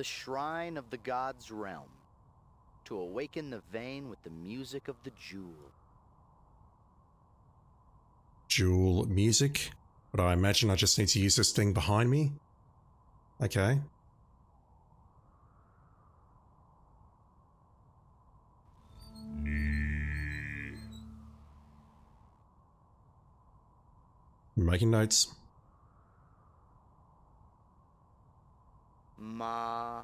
the shrine of the god's realm, to awaken the vein with the music of the jewel. Jewel music? But I imagine I just need to use this thing behind me. Okay. Making notes. Ma.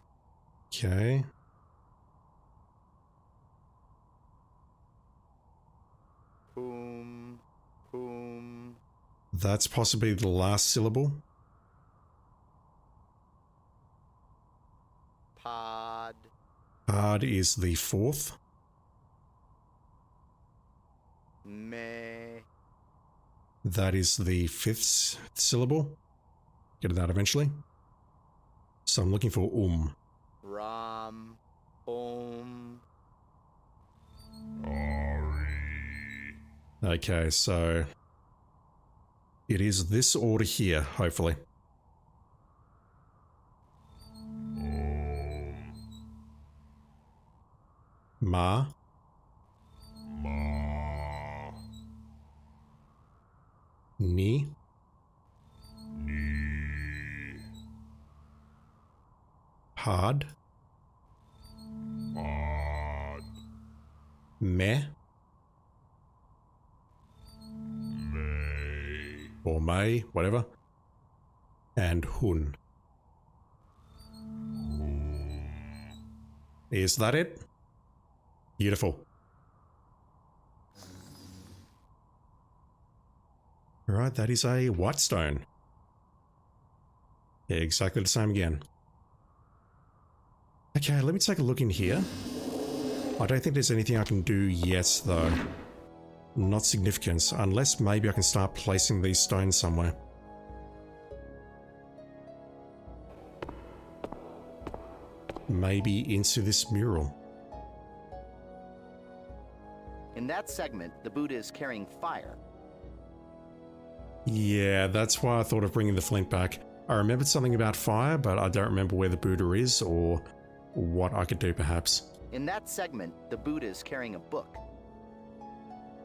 Okay. Poom. Poom. That's possibly the last syllable. Pod. Hard is the fourth. Me. That is the fifth syllable. Get it out eventually. So I'm looking for Ram. Okay, so it is this order here, hopefully. Ma. Ni. Hard. Me. Or may, whatever. And hun. Is that it? Beautiful. Alright, that is a white stone. Yeah, exactly the same again. Okay, let me take a look in here. I don't think there's anything I can do yet, though. Not significant, unless maybe I can start placing these stones somewhere. Maybe into this mural. In that segment, the Buddha is carrying fire. Yeah, that's why I thought of bringing the flint back. I remembered something about fire, but I don't remember where the Buddha is or what I could do, perhaps. In that segment, the Buddha is carrying a book.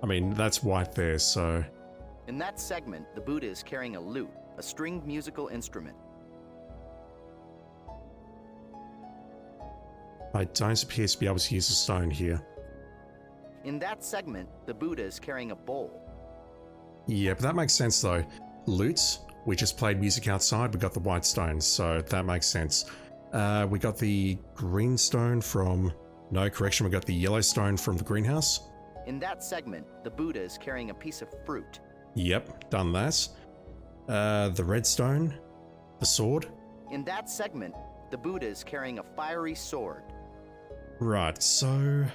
I mean, that's white there, so... In that segment, the Buddha is carrying a lute, a stringed musical instrument. I don't appear to be able to use a stone here. In that segment, the Buddha is carrying a bowl. Yeah, but that makes sense though. Lutes, we just played music outside, we got the white stones, so that makes sense. We got the green stone from... No, correction, we got the yellow stone from the greenhouse. In that segment, the Buddha is carrying a piece of fruit. Yep, done that. The red stone, the sword. In that segment, the Buddha is carrying a fiery sword. Right, so...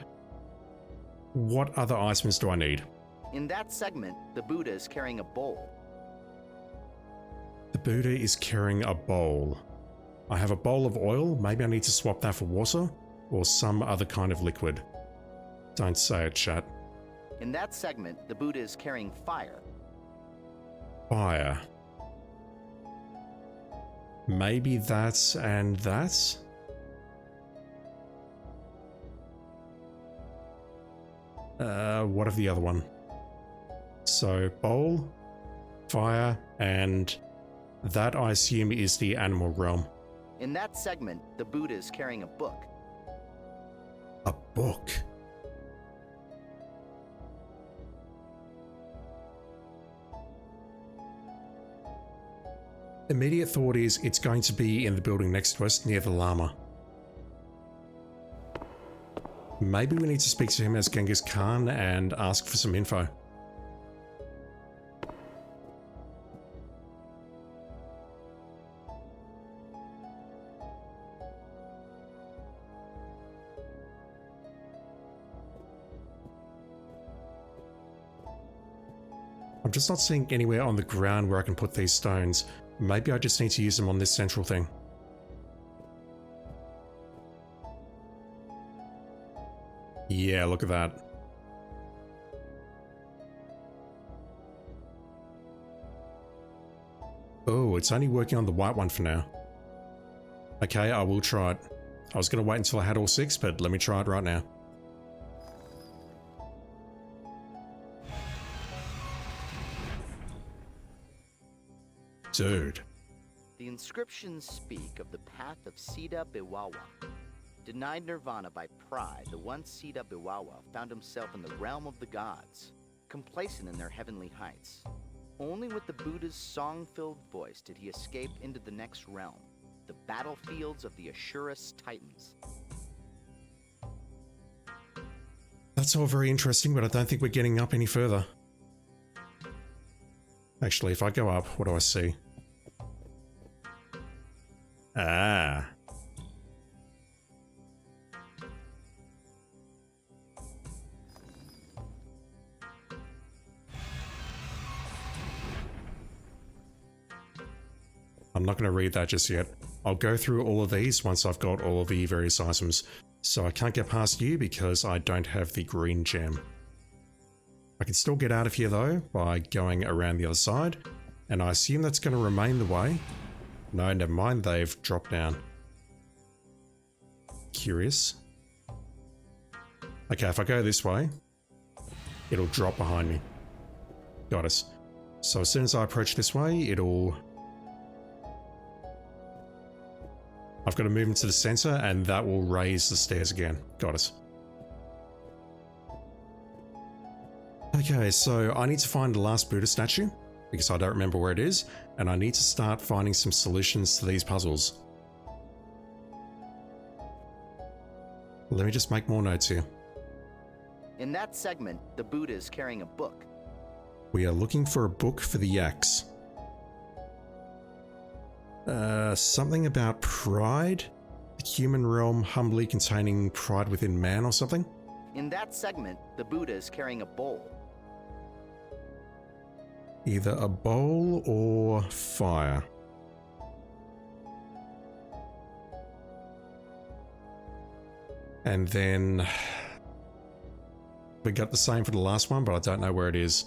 what other items do I need? In that segment, the Buddha is carrying a bowl. The Buddha is carrying a bowl. I have a bowl of oil, maybe I need to swap that for water, or some other kind of liquid. Don't say it, chat. In that segment, the Buddha is carrying fire. Fire. Maybe that and that? What of the other one? So, bowl, fire, and that I assume is the animal realm. In that segment, the Buddha is carrying a book. A book? Immediate thought is it's going to be in the building next to us near the llama. Maybe we need to speak to him as Genghis Khan and ask for some info. I'm just not seeing anywhere on the ground where I can put these stones. Maybe I just need to use them on this central thing. Yeah, look at that. Oh, it's only working on the white one for now. Okay, I will try it. I was going to wait until I had all 6, but let me try it right now. Dude. The inscriptions speak of the path of Sita Biwawa. Denied nirvana by pride, the one Sita Biwawa found himself in the realm of the gods, complacent in their heavenly heights. Only with the Buddha's song-filled voice did he escape into the next realm, the battlefields of the Ashurus Titans. That's all very interesting, but I don't think we're getting up any further. Actually, if I go up, what do I see? Ah. I'm not going to read that just yet. I'll go through all of these once I've got all of the various items. So I can't get past you because I don't have the green gem. I can still get out of here though by going around the other side, and I assume that's going to remain the way. No, never mind, they've dropped down. Curious. Okay, if I go this way, it'll drop behind me. Got us. So as soon as I approach this way, I've got to move into the center and that will raise the stairs again. Got us. Okay, so I need to find the last Buddha statue because I don't remember where it is, and I need to start finding some solutions to these puzzles. Let me just make more notes here. In that segment, the Buddha is carrying a book. We are looking for a book for the yaks. Something about pride? The human realm humbly containing pride within man or something? In that segment, the Buddha is carrying a bowl. Either a bowl or fire. And then we got the same for the last one, but I don't know where it is.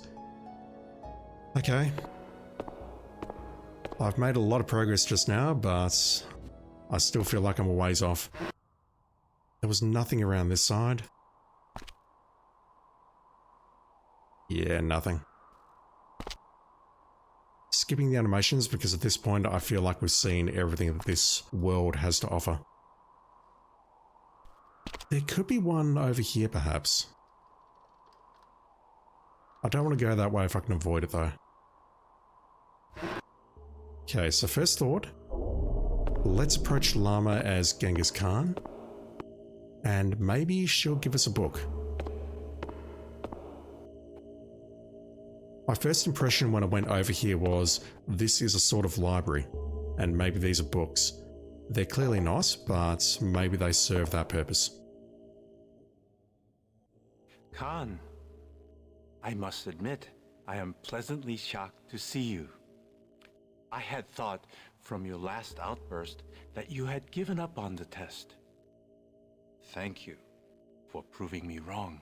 Okay. I've made a lot of progress just now, but I still feel like I'm a ways off. There was nothing around this side. Yeah, nothing. Skipping the animations because at this point I feel like we've seen everything that this world has to offer. There could be one over here perhaps. I don't want to go that way if I can avoid it though. Okay, so first thought, let's approach Lama as Genghis Khan, and maybe she'll give us a book. My first impression when I went over here was, this is a sort of library, and maybe these are books. They're clearly not, but maybe they serve that purpose. Khan, I must admit, I am pleasantly shocked to see you. I had thought from your last outburst that you had given up on the test. Thank you for proving me wrong.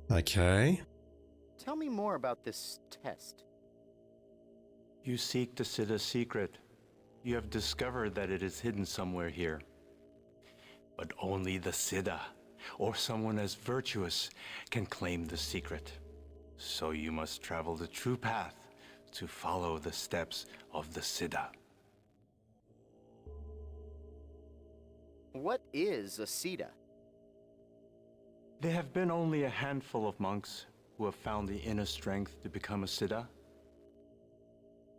Okay. Tell me more about this test. You seek the Siddha's secret. You have discovered that it is hidden somewhere here. But only the Siddha, or someone as virtuous, can claim the secret. So you must travel the true path to follow the steps of the Siddha. What is a Siddha? There have been only a handful of monks who have found the inner strength to become a Siddha.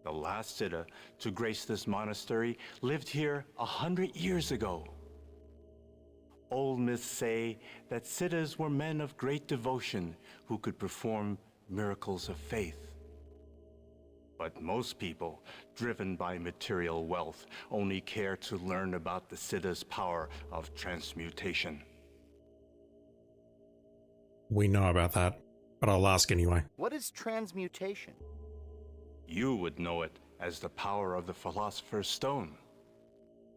The last Siddha to grace this monastery lived here 100 years ago. Old myths say that Siddhas were men of great devotion who could perform miracles of faith. But most people, driven by material wealth, only care to learn about the Siddha's power of transmutation. We know about that, but I'll ask anyway. What is transmutation? You would know it as the power of the Philosopher's Stone,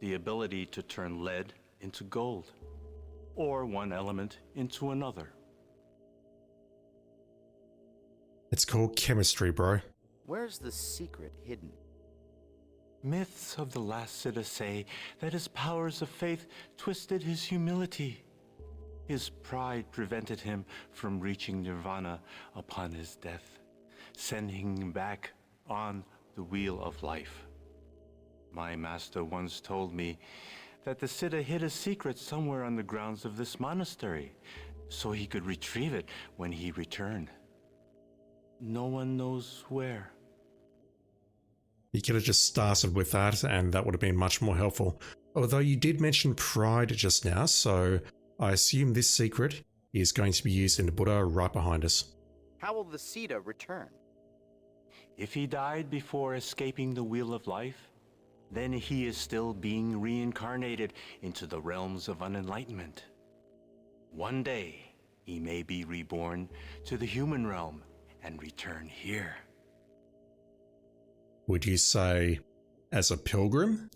the ability to turn lead into gold, or one element into another. It's called chemistry, bro. Where's the secret hidden? Myths of the last Siddha say that his powers of faith twisted his humility. His pride prevented him from reaching nirvana upon his death, sending him back on the wheel of life. My master once told me that the Siddha hid a secret somewhere on the grounds of this monastery, so he could retrieve it when he returned. No one knows where. You could have just started with that, and that would have been much more helpful. Although you did mention pride just now, so I assume this secret is going to be used in the Buddha right behind us. How will the Siddha return? If he died before escaping the wheel of life, then he is still being reincarnated into the realms of unenlightenment. One day, he may be reborn to the human realm and return here. Would you say as a pilgrim?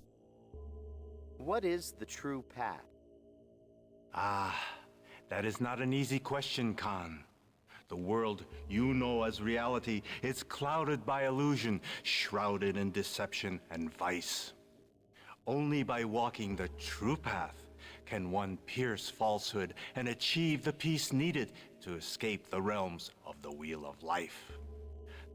What is the true path? Ah, that is not an easy question, Khan. The world you know as reality is clouded by illusion, shrouded in deception and vice. Only by walking the true path can one pierce falsehood and achieve the peace needed to escape the realms of the wheel of life.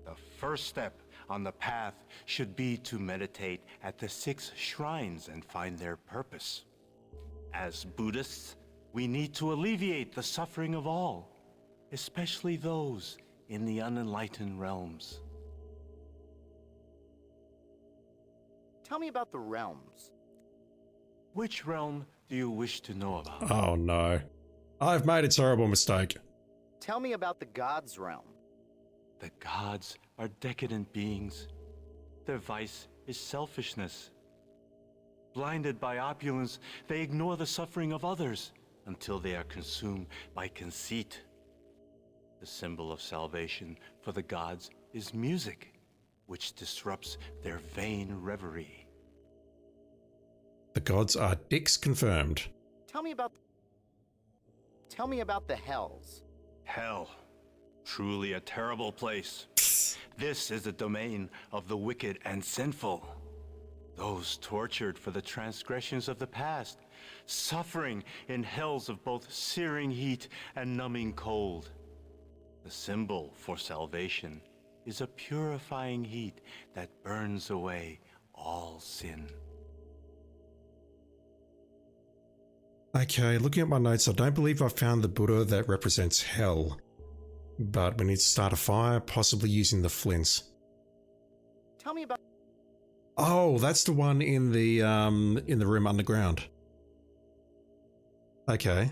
The first step on the path should be to meditate at the 6 shrines and find their purpose. As Buddhists, we need to alleviate the suffering of all, especially those in the unenlightened realms. Tell me about the realms. Which realm do you wish to know about? Oh no. I've made a terrible mistake. Tell me about the gods' realm. The gods are decadent beings. Their vice is selfishness. Blinded by opulence, they ignore the suffering of others until they are consumed by conceit. The symbol of salvation for the gods is music, which disrupts their vain reverie. The gods are dicks confirmed. Tell me about the hells. Hell. Truly a terrible place. This is the domain of the wicked and sinful. Those tortured for the transgressions of the past, suffering in hells of both searing heat and numbing cold. The symbol for salvation is a purifying heat that burns away all sin. Okay, looking at my notes, I don't believe I found the Buddha that represents hell. But we need to start a fire, possibly using the flints. Tell me about... Oh, that's the one in the room underground. Okay.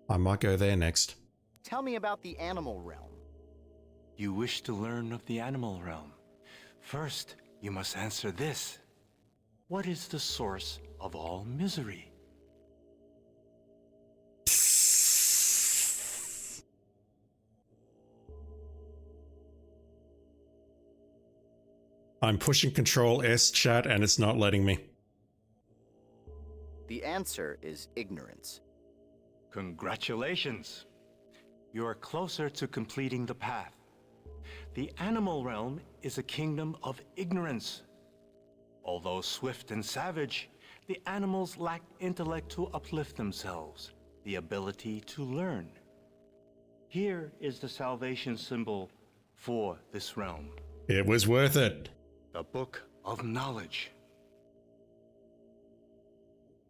I might go there next. Tell me about the animal realm. You wish to learn of the animal realm. First, you must answer this. What is the source of all misery? I'm pushing Control S chat and it's not letting me. The answer is ignorance. Congratulations! You are closer to completing the path. The animal realm is a kingdom of ignorance. Although swift and savage, the animals lack intellect to uplift themselves, the ability to learn. Here is the salvation symbol for this realm. It was worth it. The Book of Knowledge.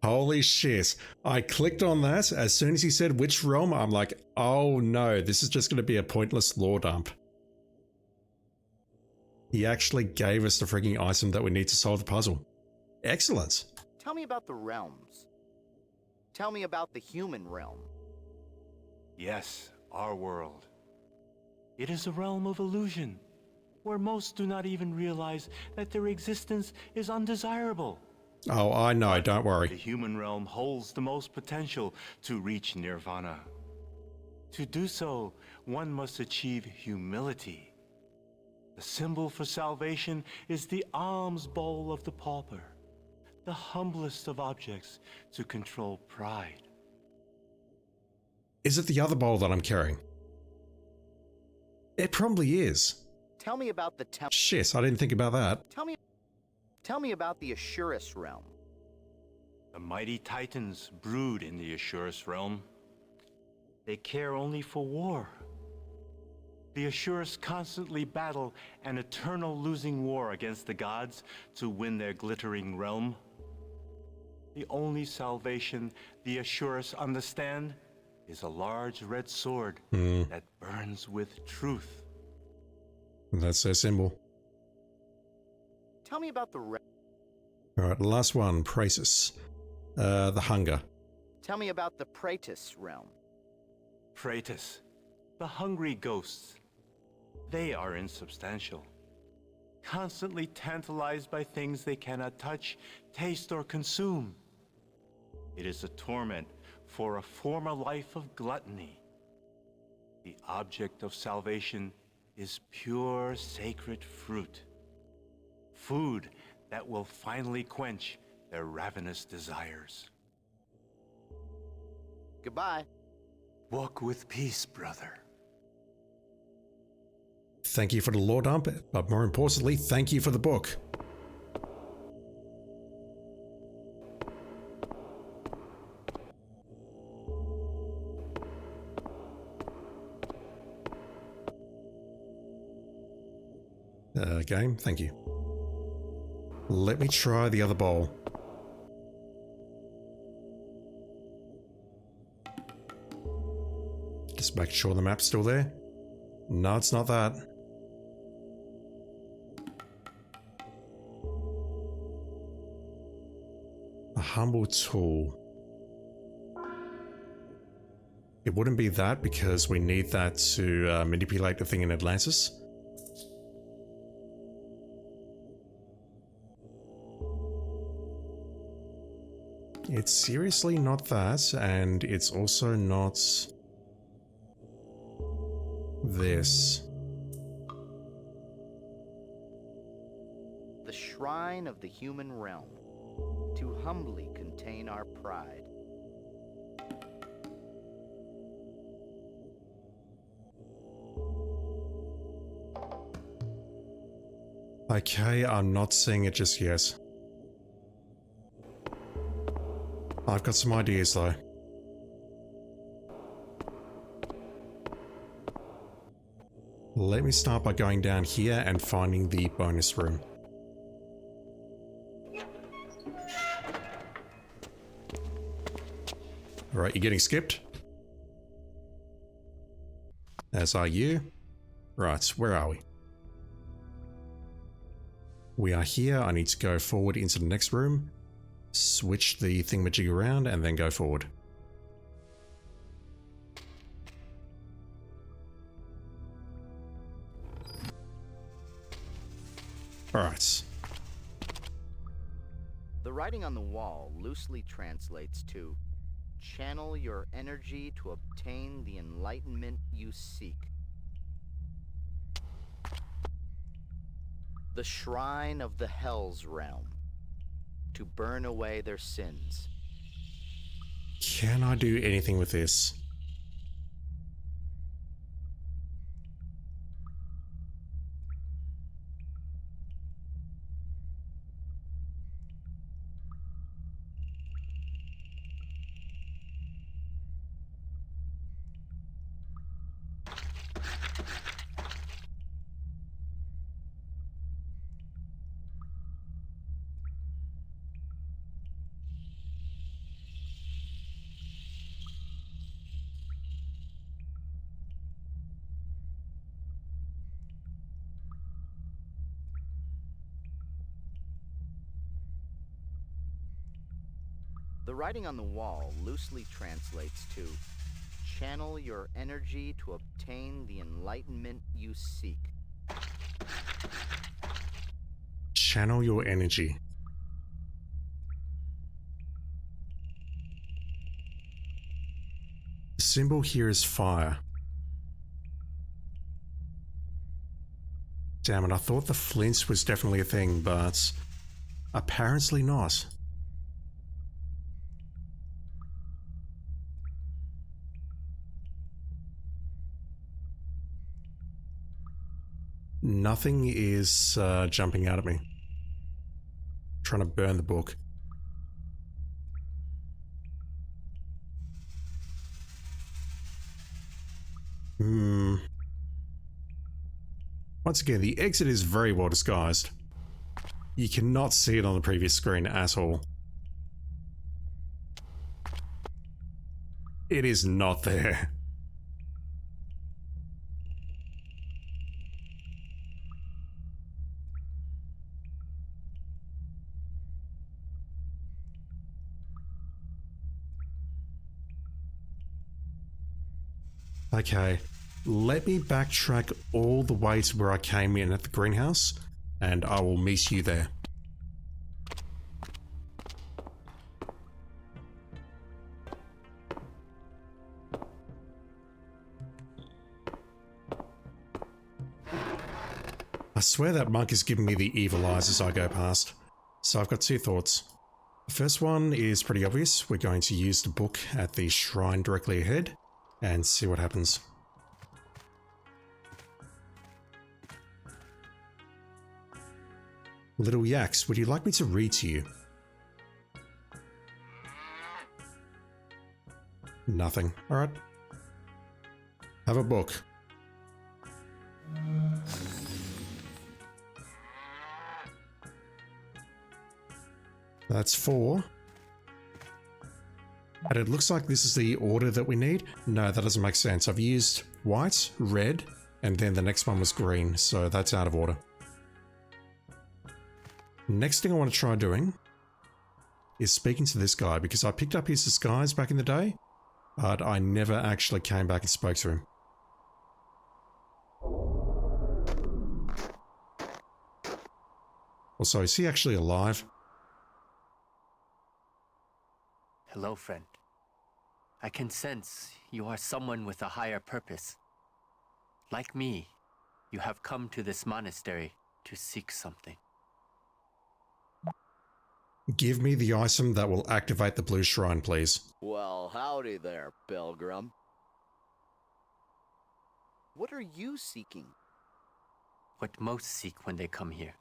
Holy shit. I clicked on that. As soon as he said which realm, I'm like, oh no, this is just going to be a pointless lore dump. He actually gave us the freaking item that we need to solve the puzzle. Excellent. Tell me about the realms. Tell me about the human realm. Yes, our world. It is a realm of illusion, where most do not even realize that their existence is undesirable. Oh, I know, don't The worry. human realm holds the most potential to reach nirvana. To do so, one must achieve humility. The symbol for salvation is the alms bowl of the pauper, the humblest of objects to control pride. Is it the other bowl that I'm carrying? It probably is. Tell me about the temple. Shit, I didn't think about that. Tell me Tell me about the Asurus realm. The mighty titans brood in the Asurus realm. They care only for war. The Asurus constantly battle an eternal losing war against the gods to win their glittering realm. The only salvation the Asurus understand is a large red sword that burns with truth. That's their symbol. Tell me about the Alright, last one, Praetus. The hunger. Tell me about the Praetus realm. Praetus, the hungry ghosts. They are insubstantial, constantly tantalized by things they cannot touch, taste, or consume. It is a torment for a former life of gluttony. The object of salvation is pure sacred fruit, food that will finally quench their ravenous desires. Goodbye. Walk with peace, brother. Thank you for the lore dump, but more importantly, thank you for the book. Game, thank you. Let me try the other bowl. Just make sure the map's still there. No, it's not that. A humble tool. It wouldn't be that because we need that to manipulate the thing in Atlantis. It's seriously not that, and it's also not this. The shrine of the human realm, to humbly contain our pride. Okay, I'm not seeing it just yet. I've got some ideas though. Let me start by going down here and finding the bonus room. Alright, you're getting skipped. As are you. Right, where are we? We are here. I need to go forward into the next room. Switch the thingamajig around and then go forward. Alright. The writing on the wall loosely translates to channel your energy to obtain the enlightenment you seek. The shrine of the Hell's realm, to burn away their sins. Can I do anything with this? The writing on the wall loosely translates to channel your energy to obtain the enlightenment you seek. Channel your energy. The symbol here is fire. Damn it, I thought the flint was definitely a thing, but apparently not. Nothing is jumping out at me. trying to burn the book. Once again, the exit is very well disguised. You cannot see it on the previous screen at all. It is not there. Okay, let me backtrack all the way to where I came in at the greenhouse, and I will meet you there. I swear that monk is giving me the evil eyes as I go past. So I've got two thoughts. The first one is pretty obvious. We're going to use the book at the shrine directly ahead and see what happens. Little Yaks, would you like me to read to you? Nothing. Alright. Have a book. That's 4. And it looks like this is the order that we need. No, that doesn't make sense. I've used white, red, and then the next one was green, so that's out of order. Next thing I want to try doing is speaking to this guy, because I picked up his disguise back in the day, but I never actually came back and spoke to him. Also, is he actually alive? Hello, friend. I can sense you are someone with a higher purpose. Like me, you have come to this monastery to seek something. Give me the item that will activate the blue shrine, please. Well, howdy there, pilgrim. What are you seeking? What most seek when they come here.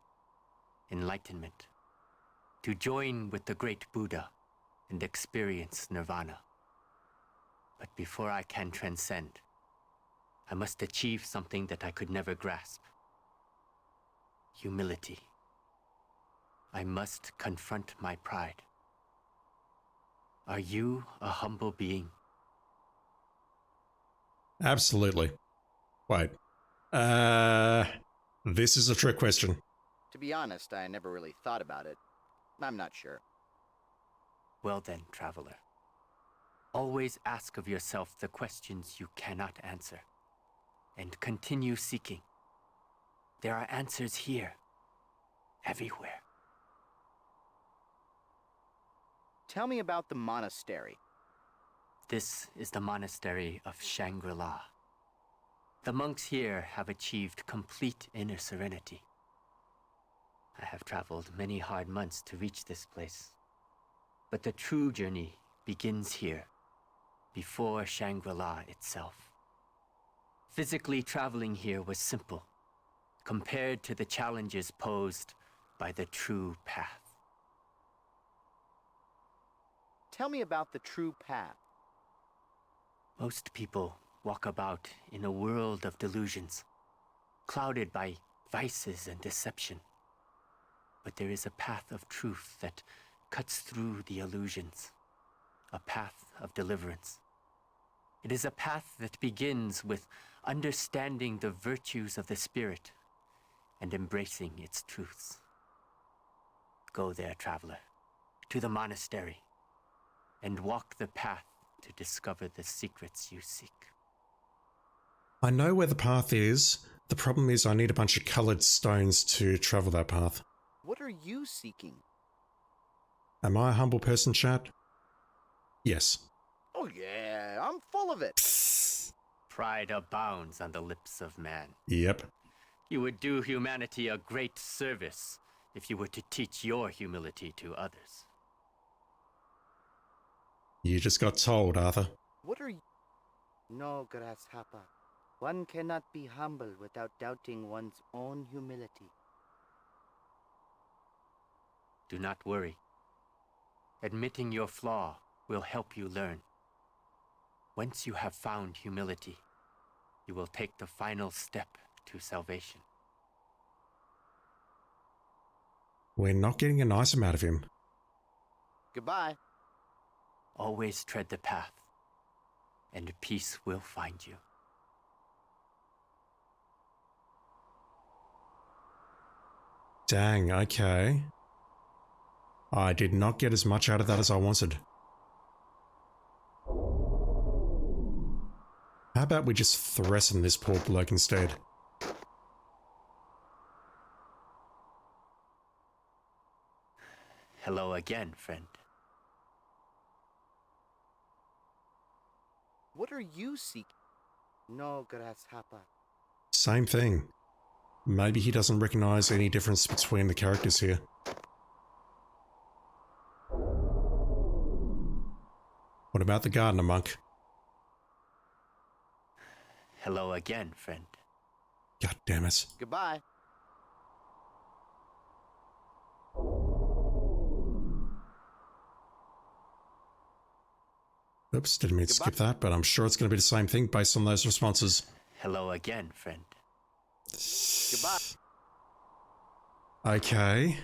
Enlightenment. To join with the great Buddha and experience nirvana. But before I can transcend, I must achieve something that I could never grasp. Humility. I must confront my pride. Are you a humble being? Absolutely. Wait. This is a trick question. To be honest, I never really thought about it. I'm not sure. Well then, traveler. Always ask of yourself the questions you cannot answer, and continue seeking. There are answers here, everywhere. Tell me about the monastery. This is the monastery of Shangri-La. The monks here have achieved complete inner serenity. I have traveled many hard months to reach this place. But the true journey begins here, before Shangri-La itself. Physically traveling here was simple, compared to the challenges posed by the true path. Tell me about the true path. Most people walk about in a world of delusions, clouded by vices and deception. But there is a path of truth that cuts through the illusions, a path of deliverance. It is a path that begins with understanding the virtues of the spirit and embracing its truths. Go there, traveler, to the monastery, and walk the path to discover the secrets you seek. I know where the path is. The problem is I need a bunch of coloured stones to travel that path. What are you seeking? Am I a humble person, chat? Yes. Oh yeah, I'm full of it. Pride abounds on the lips of man. Yep. You would do humanity a great service if you were to teach your humility to others. You just got told, Arthur. What are you? No, grasshopper. One cannot be humble without doubting one's own humility. Do not worry. Admitting your flaw will help you learn. Once you have found humility, you will take the final step to salvation. We're not getting a nice amount of him. Goodbye. Always tread the path, and peace will find you. Dang, okay. I did not get as much out of that as I wanted. How about we just threaten this poor bloke instead? Hello again, friend. What are you seeking? No, grasshopper. Same thing. Maybe he doesn't recognize any difference between the characters here. What about the gardener monk? Hello again, friend. God damn it. Goodbye. Oops, didn't mean to skip that, but I'm sure it's going to be the same thing based on those responses. Hello again, friend. Goodbye. Okay.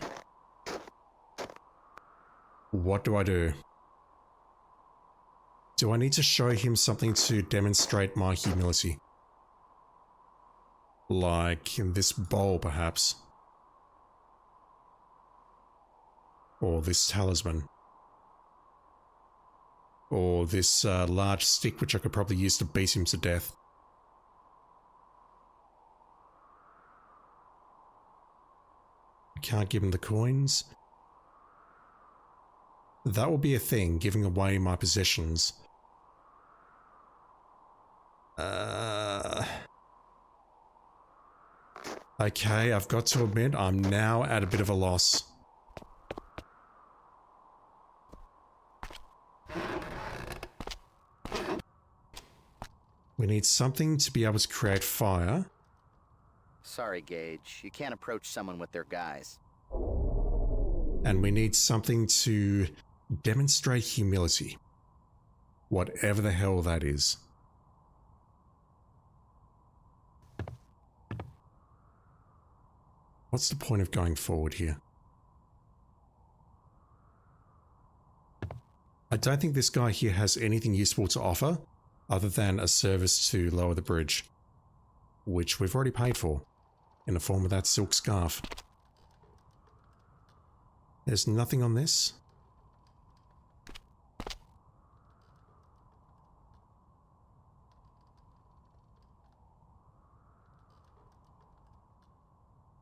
What do I do? Do I need to show him something to demonstrate my humility? Like in this bowl, perhaps? Or this talisman? Or this large stick which I could probably use to beat him to death? Can't give him the coins. That will be a thing, giving away my possessions. Okay, I've got to admit, I'm now at a bit of a loss. We need something to be able to create fire. Sorry, Gage. You can't approach someone with their guise. And we need something to demonstrate humility. Whatever the hell that is. What's the point of going forward here? I don't think this guy here has anything useful to offer other than a service to lower the bridge, which we've already paid for in the form of that silk scarf. There's nothing on this.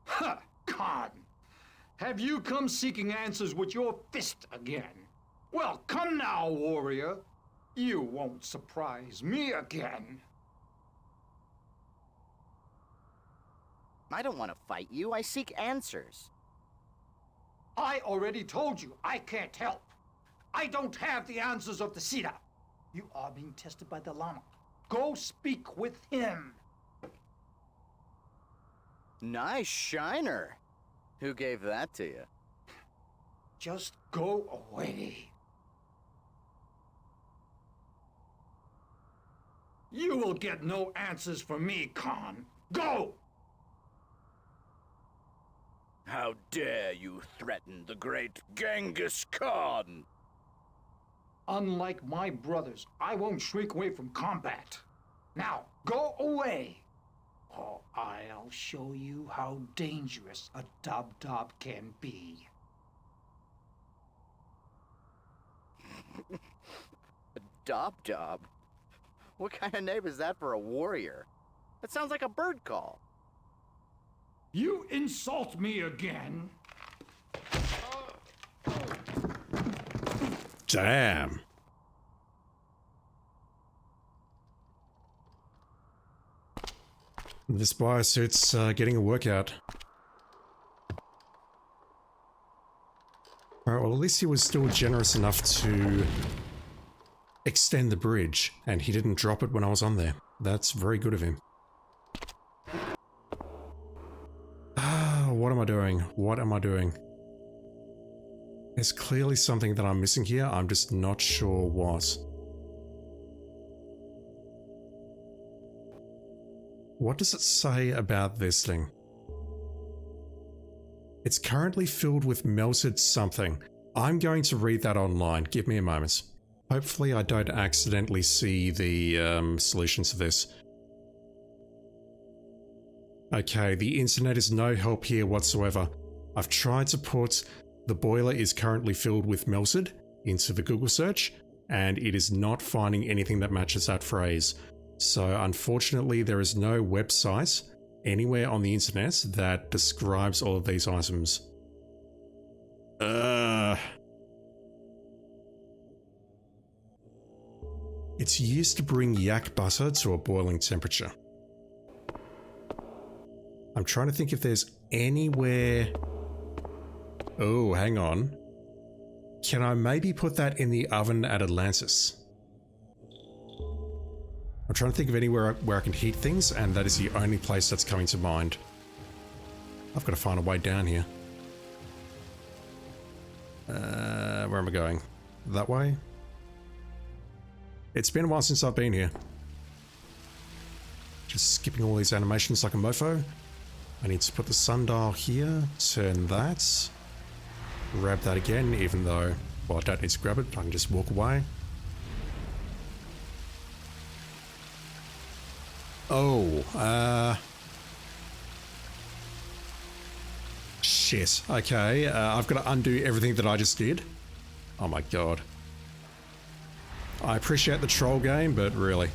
Ha! Khan! Have you come seeking answers with your fist again? Well, come now, warrior. You won't surprise me again. I don't want to fight you. I seek answers. I already told you I can't help. I don't have the answers of the Sita. You are being tested by the Lama. Go speak with him. Nice shiner. Who gave that to you? Just go away. You will get no answers from me, Khan. Go! How dare you threaten the great Genghis Khan? Unlike my brothers, I won't shrink away from combat. Now, go away! Or I'll show you how dangerous a Dab-Dab can be. A Dob-Dob? What kind of name is that for a warrior? That sounds like a bird call. You insult me again? Damn. This biosuit's getting a workout. Alright, well at least he was still generous enough to extend the bridge, and he didn't drop it when I was on there. That's very good of him. What am I doing? What am I doing? There's clearly something that I'm missing here. I'm just not sure what. What does it say about this thing? It's currently filled with melted something. I'm going to read that online. Give me a moment. Hopefully I don't accidentally see the solutions to this. Okay, the internet is no help here whatsoever. I've tried to put "the boiler is currently filled with melted" into the Google search, and it is not finding anything that matches that phrase. So unfortunately, there is no website anywhere on the internet that describes all of these items. It's used to bring yak butter to a boiling temperature. I'm trying to think if there's anywhere... Oh, hang on. Can I maybe put that in the oven at Atlantis? I'm trying to think of anywhere where I can heat things, and that is the only place that's coming to mind. I've got to find a way down here. Where am I going? That way? It's been a while since I've been here. Just skipping all these animations like a mofo. I need to put the sundial here, turn that. Grab that again, even though, well, I don't need to grab it, I can just walk away. Oh, shit. Okay, I've got to undo everything that I just did. Oh my god. I appreciate the troll game, but really.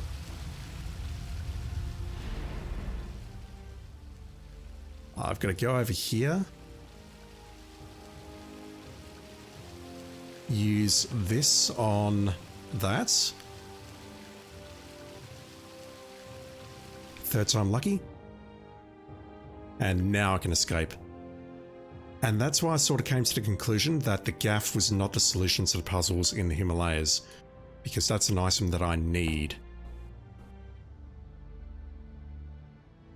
I've got to go over here. Use this on that. Third time lucky. And now I can escape. And that's why I sort of came to the conclusion that the gaff was not the solution to the puzzles in the Himalayas, because that's an item that I need.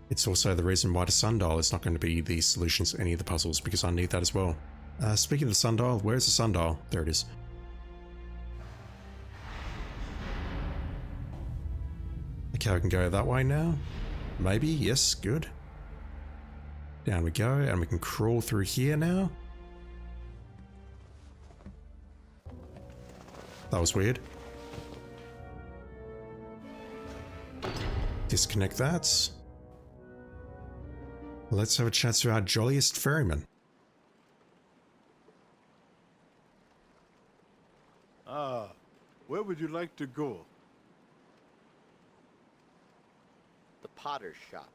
It's also the reason why the sundial is not going to be the solution to any of the puzzles, because I need that as well. Speaking of the sundial, where's the sundial? There it is. Okay, I can go that way now. Maybe, yes, good. Down we go, and we can crawl through here now. That was weird. Disconnect that. Let's have a chat to our jolliest ferryman. Where would you like to go? The potter's shop.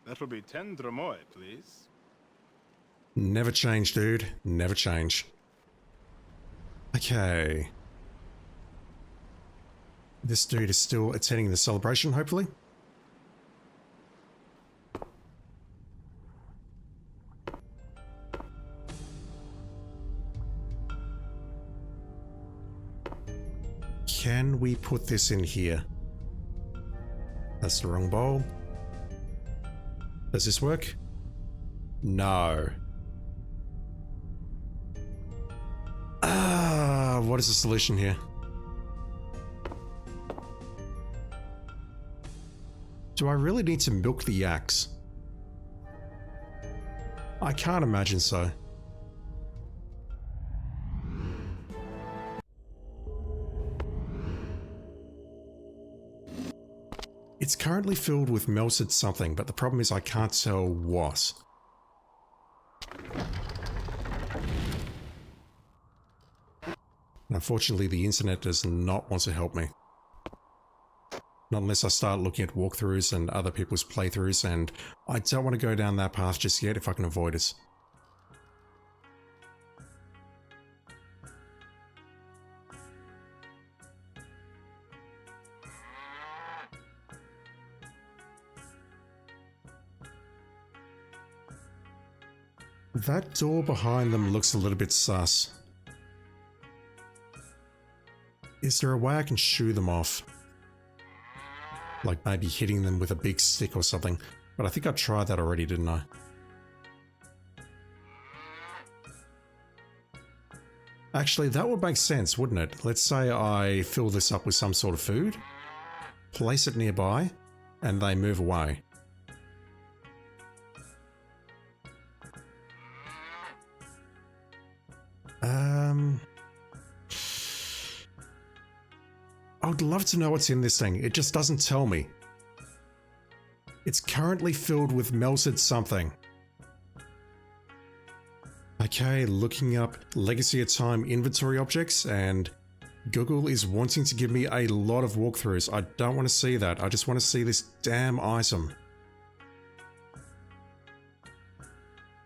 That'll be 10 dromoi, please. Never change, dude. Never change. Okay. This dude is still attending the celebration, hopefully. Can we put this in here? That's the wrong bowl. Does this work? No. What is the solution here? Do I really need to milk the yaks? I can't imagine so. It's currently filled with melted something, but the problem is I can't tell what. Unfortunately, the internet does not want to help me. Not unless I start looking at walkthroughs and other people's playthroughs, and I don't want to go down that path just yet if I can avoid it. That door behind them looks a little bit sus. Is there a way I can shoo them off? Like maybe hitting them with a big stick or something. But I think I tried that already, didn't I? Actually, that would make sense, wouldn't it? Let's say I fill this up with some sort of food, place it nearby, and they move away. I would love to know what's in this thing. It just doesn't tell me. It's currently filled with melted something. Okay, looking up Legacy of Time inventory objects, and Google is wanting to give me a lot of walkthroughs. I don't want to see that. I just want to see this damn item.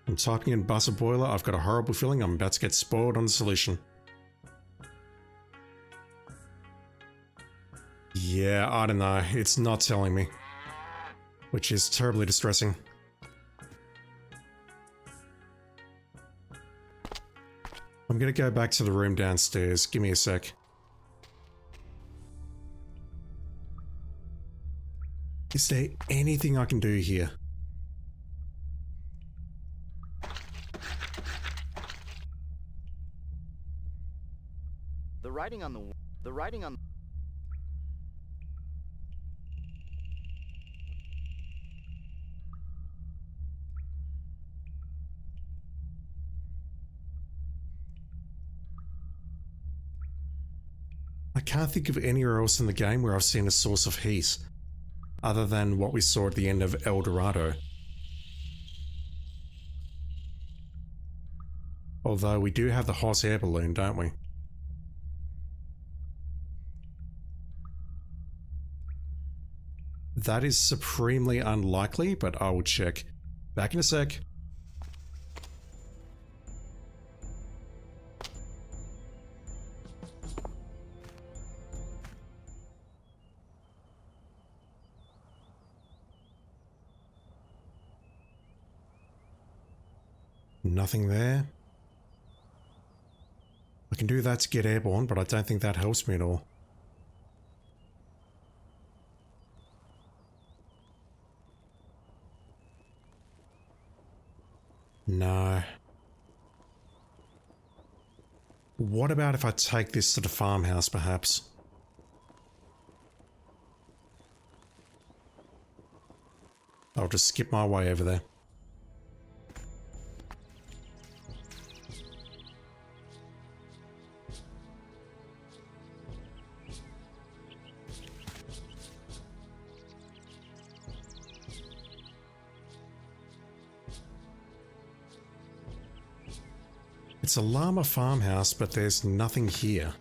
I'm typing in butter boiler. I've got a horrible feeling I'm about to get spoiled on the solution. Yeah, I don't know. It's not telling me, which is terribly distressing. I'm gonna go back to the room downstairs. Give me a sec. Is there anything I can do here? The writing on I can't think of anywhere else in the game where I've seen a source of heat, other than what we saw at the end of El Dorado. Although we do have the hot air balloon, don't we? That is supremely unlikely, but I will check. Back in a sec. Nothing there. I can do that to get airborne, but I don't think that helps me at all. No. What about if I take this to the farmhouse, perhaps? I'll just skip my way over there. It's a llama farmhouse, but there's nothing here.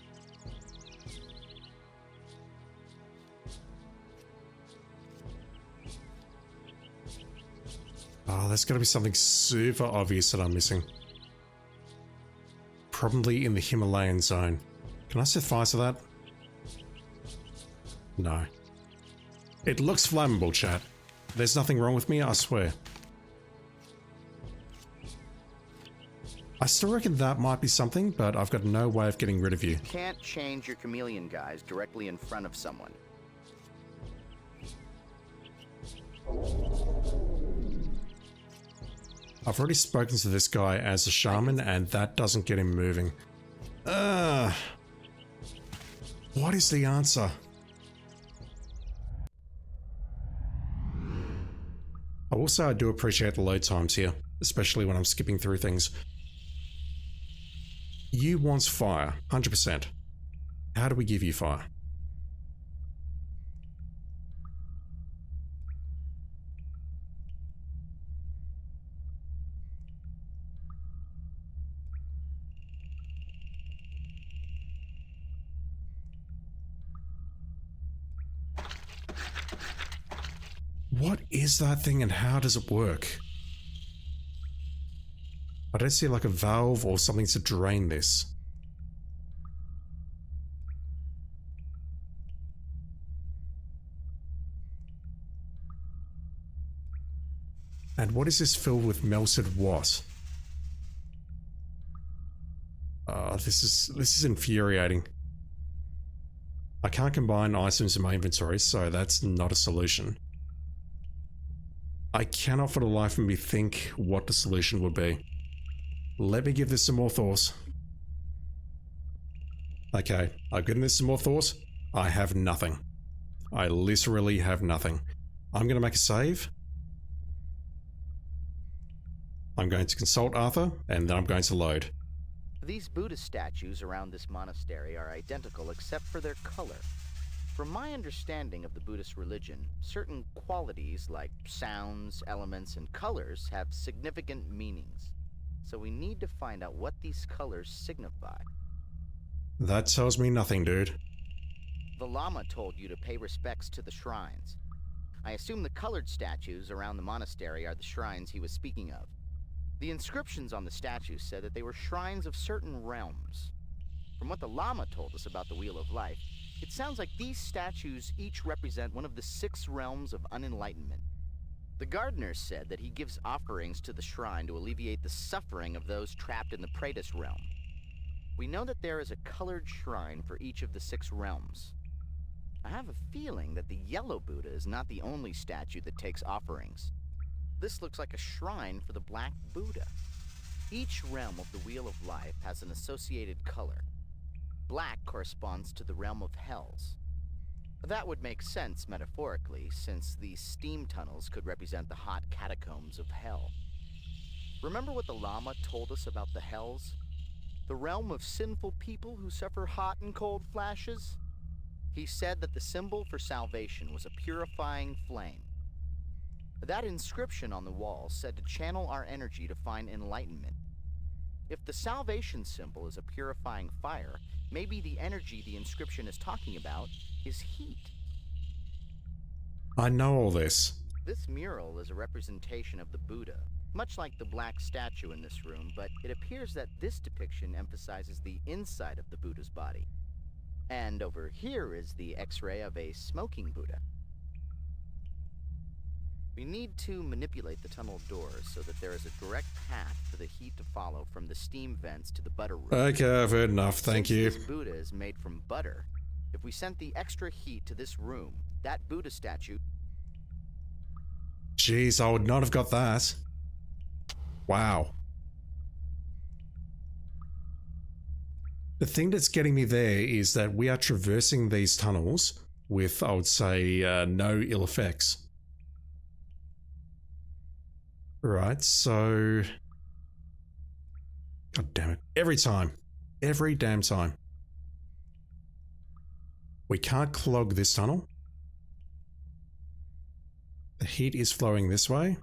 Oh, there's got to be something super obvious that I'm missing. Probably in the Himalayan zone. Can I set fire to that? No. It looks flammable, chat. There's nothing wrong with me, I swear. I still reckon that might be something, but I've got no way of getting rid of you. can't change your chameleon guise directly in front of someone. I've already spoken to this guy as a shaman, and that doesn't get him moving. What is the answer? I will say I do appreciate the load times here, especially when I'm skipping through things. You want fire, 100%. How do we give you fire? What is that thing and how does it work? I don't see like a valve or something to drain this. And what is this filled with melted what? This is infuriating. I can't combine items in my inventory, so that's not a solution. I cannot for the life of me think what the solution would be. Let me give this some more thought. Okay, I've given this some more thought. I have nothing. I literally have nothing. I'm going to make a save. I'm going to consult Arthur, and then I'm going to load. These Buddha statues around this monastery are identical except for their color. From my understanding of the Buddhist religion, certain qualities like sounds, elements, and colors have significant meanings. So we need to find out what these colors signify. That tells me nothing, dude. The Lama told you to pay respects to the shrines. I assume the colored statues around the monastery are the shrines he was speaking of. The inscriptions on the statues said that they were shrines of certain realms. From what the Lama told us about the Wheel of Life, it sounds like these statues each represent one of the 6 realms of unenlightenment. The gardener said that he gives offerings to the shrine to alleviate the suffering of those trapped in the Praetus realm. We know that there is a colored shrine for each of the 6 realms. I have a feeling that the yellow Buddha is not the only statue that takes offerings. This looks like a shrine for the black Buddha. Each realm of the Wheel of Life has an associated color. Black corresponds to the realm of hells. That would make sense metaphorically, since these steam tunnels could represent the hot catacombs of hell. Remember what the Lama told us about the hells? The realm of sinful people who suffer hot and cold flashes? He said that the symbol for salvation was a purifying flame. That inscription on the wall said to channel our energy to find enlightenment. If the salvation symbol is a purifying fire, maybe the energy the inscription is talking about is heat. I know all this. This mural is a representation of the Buddha, much like the black statue in this room, but it appears that this depiction emphasizes the inside of the Buddha's body. And over here is the X-ray of a smoking Buddha. We need to manipulate the tunnel doors so that there is a direct path for the heat to follow from the steam vents to the butter room. Okay, I've heard enough, thank you. Since this Buddha is made from butter, if we sent the extra heat to this room, that Buddha statue... Jeez, I would not have got that. Wow. The thing that's getting me there is that we are traversing these tunnels with, I would say, no ill effects. Right, so... God damn it. Every time. Every damn time. We can't clog this tunnel. The heat is flowing this way.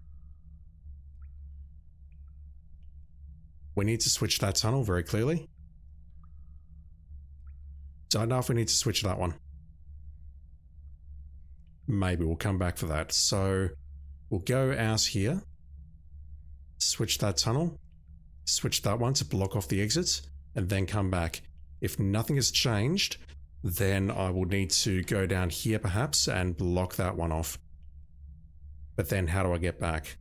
We need to switch that tunnel very clearly. Don't know if we need to switch that one. Maybe we'll come back for that. So we'll go out here. Switch that tunnel. Switch that one to block off the exits. And then come back. If nothing has changed, then I will need to go down here perhaps and block that one off. But then how do I get back?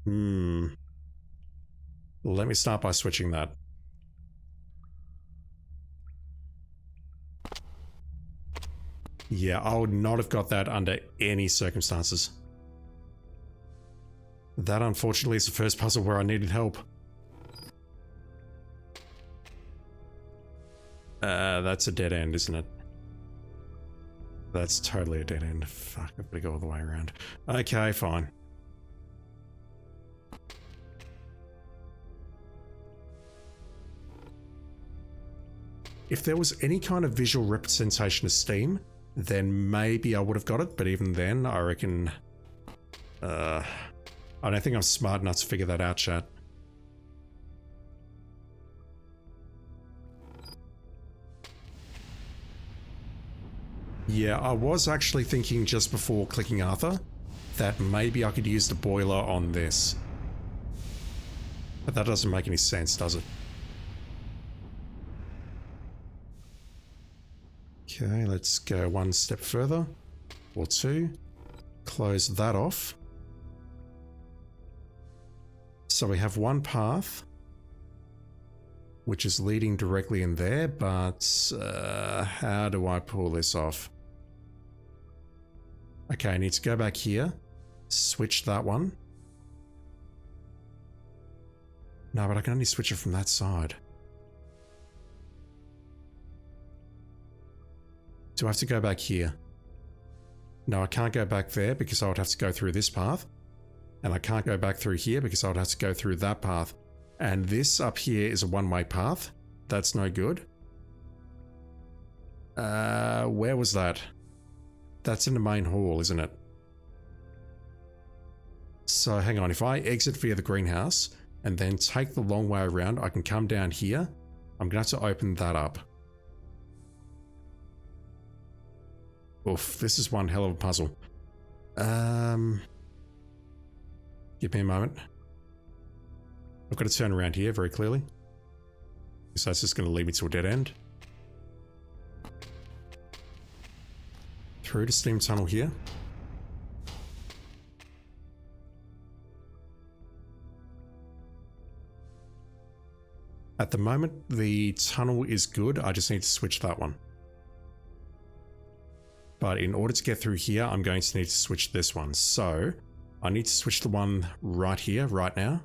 Let me start by switching that. Yeah, I would not have got that under any circumstances. That unfortunately is the first puzzle where I needed help. That's a dead end, isn't it? That's totally a dead end. Fuck, I've got to go all the way around. Okay, fine. If there was any kind of visual representation of steam, then maybe I would have got it, but even then, I reckon... I don't think I'm smart enough to figure that out, chat. Yeah, I was actually thinking just before clicking Arthur that maybe I could use the boiler on this. But that doesn't make any sense, does it? Okay, let's go one step further, or two. Close that off. So we have one path, which is leading directly in there, but how do I pull this off? Okay, I need to go back here, switch that one. No, but I can only switch it from that side. Do I have to go back here? No, I can't go back there because I would have to go through this path. And I can't go back through here because I would have to go through that path. And this up here is a one-way path. That's no good. Where was that? That's in the main hall, isn't it? So hang on, if I exit via the greenhouse and then take the long way around, I can come down here. I'm gonna have to open that up. Oof, this is one hell of a puzzle. Give me a moment. I've got to turn around here very clearly. So that's just going to lead me to a dead end. Through the steam tunnel here. At the moment, the tunnel is good. I just need to switch that one. But in order to get through here, I'm going to need to switch this one. So I need to switch the one right here, right now.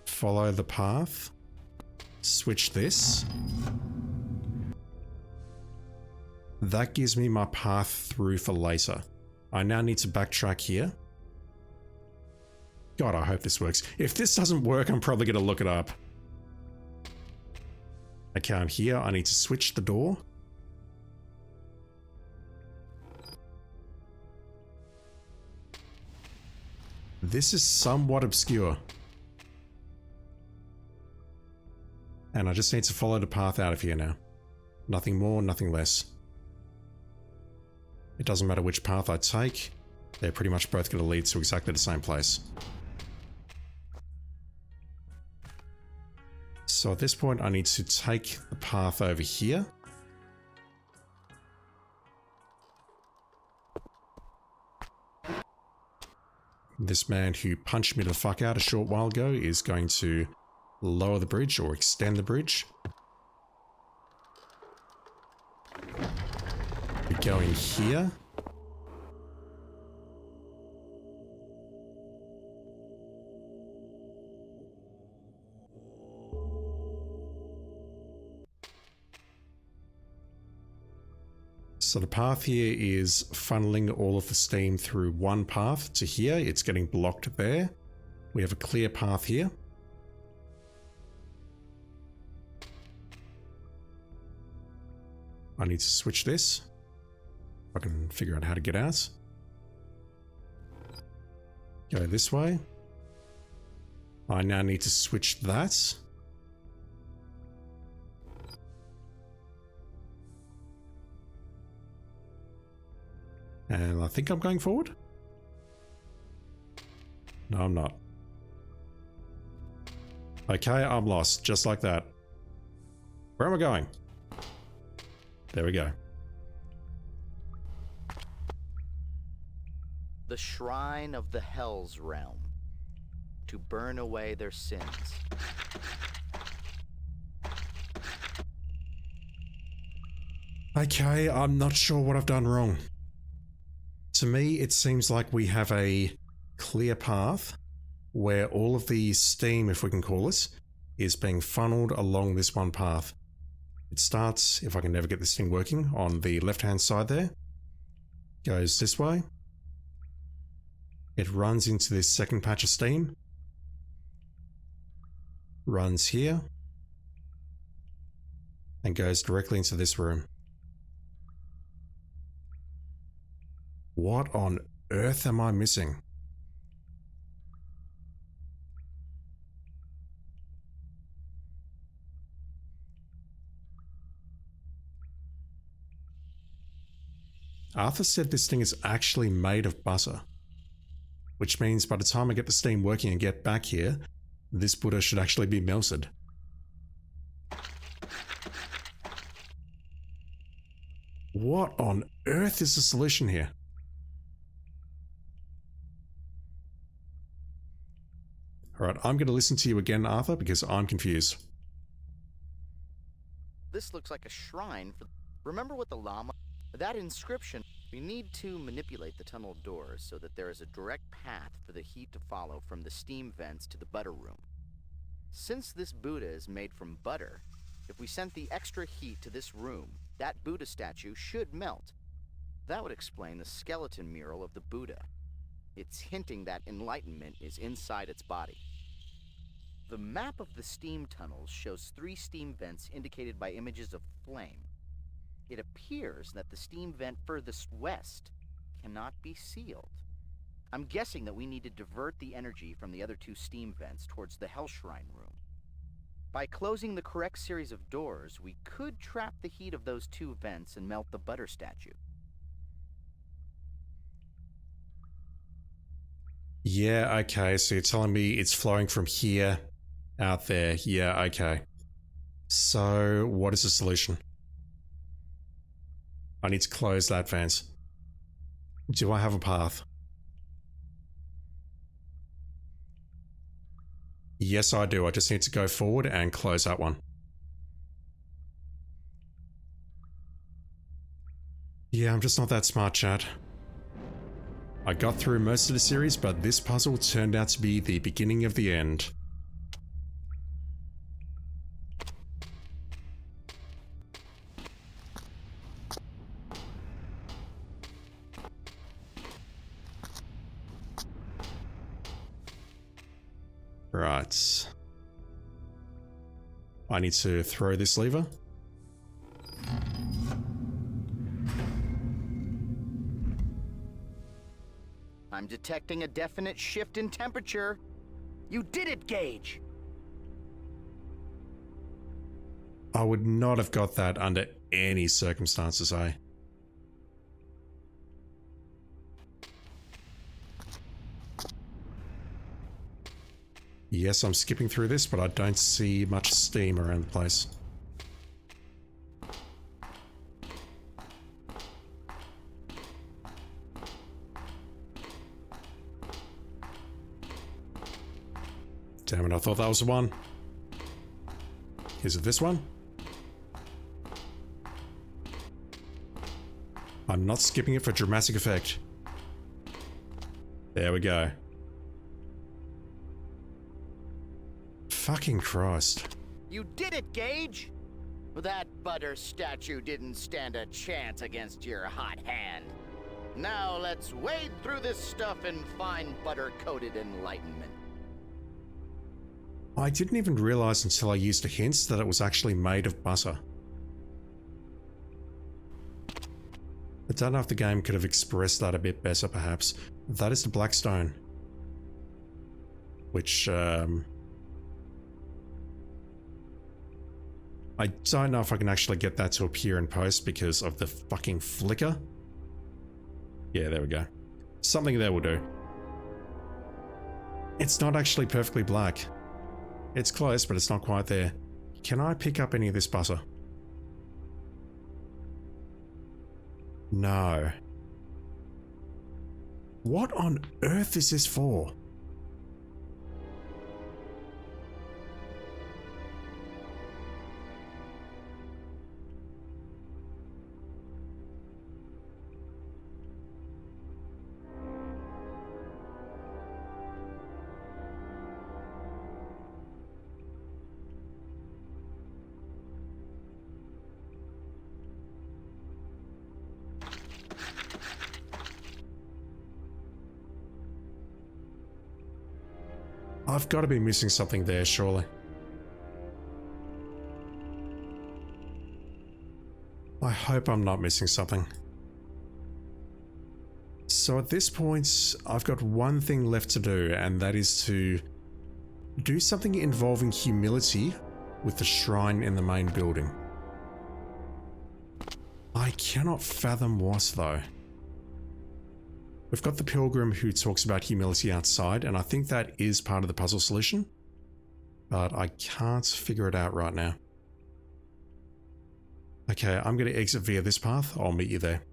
Follow the path. Switch this. That gives me my path through for later. I now need to backtrack here. God, I hope this works. If this doesn't work, I'm probably going to look it up. Okay, I'm here. I need to switch the door. This is somewhat obscure. And I just need to follow the path out of here now. Nothing more, nothing less. It doesn't matter which path I take. They're pretty much both going to lead to exactly the same place. So at this point, I need to take the path over here. This man who punched me the fuck out a short while ago is going to lower the bridge or extend the bridge. We go in here. So the path here is funneling all of the steam through one path to here. It's getting blocked there. We have a clear path here. I need to switch this. I can figure out how to get out. Go this way. I now need to switch that. And I think I'm going forward. No, I'm not. Okay, I'm lost, just like that. Where am I going? There we go. The shrine of the Hell's Realm, to burn away their sins. Okay, I'm not sure what I've done wrong. To me, it seems like we have a clear path where all of the steam, if we can call it, is being funneled along this one path. It starts, if I can never get this thing working, on the left-hand side there. Goes this way. It runs into this second patch of steam. Runs here. And goes directly into this room. What on earth am I missing? Arthur said this thing is actually made of butter, which means by the time I get the steam working and get back here, this butter should actually be melted. What on earth is the solution here? Alright, I'm going to listen to you again, Arthur, because I'm confused. This looks like a shrine for... Remember what the llama... That inscription... We need to manipulate the tunnel doors so that there is a direct path for the heat to follow from the steam vents to the butter room. Since this Buddha is made from butter, if we sent the extra heat to this room, that Buddha statue should melt. That would explain the skeleton mural of the Buddha. It's hinting that enlightenment is inside its body. The map of the steam tunnels shows 3 steam vents indicated by images of flame. It appears that the steam vent furthest west cannot be sealed. I'm guessing that we need to divert the energy from the other 2 steam vents towards the Hell Shrine room. By closing the correct series of doors, we could trap the heat of those 2 vents and melt the butter statue. Yeah, okay, so you're telling me it's flowing from here out there. Yeah, okay. So, what is the solution? I need to close that vent. Do I have a path? Yes, I do. I just need to go forward and close that one. Yeah, I'm just not that smart, chat. I got through most of the series, but this puzzle turned out to be the beginning of the end. Right. I need to throw this lever. I'm detecting a definite shift in temperature. You did it, Gage! I would not have got that under any circumstances, eh? Yes, I'm skipping through this, but I don't see much steam around the place. Damn it, I thought that was the one. Is it this one? I'm not skipping it for dramatic effect. There we go. Fucking Christ. You did it, Gage! That butter statue didn't stand a chance against your hot hand. Now let's wade through this stuff and find butter-coated enlightenment. I didn't even realize until I used a hint that it was actually made of butter. I don't know if the game could have expressed that a bit better, perhaps. That is the black stone. Which, I don't know if I can actually get that to appear in post because of the fucking flicker. Yeah, there we go. Something there will do. It's not actually perfectly black. It's close, but it's not quite there. Can I pick up any of this butter? No. What on earth is this for? I've got to be missing something there, surely. I hope I'm not missing something. So at this point, I've got one thing left to do, and that is to do something involving humility with the shrine in the main building. I cannot fathom what, though. We've got the pilgrim who talks about humility outside, and I think that is part of the puzzle solution, but I can't figure it out right now. Okay, I'm going to exit via this path. I'll meet you there.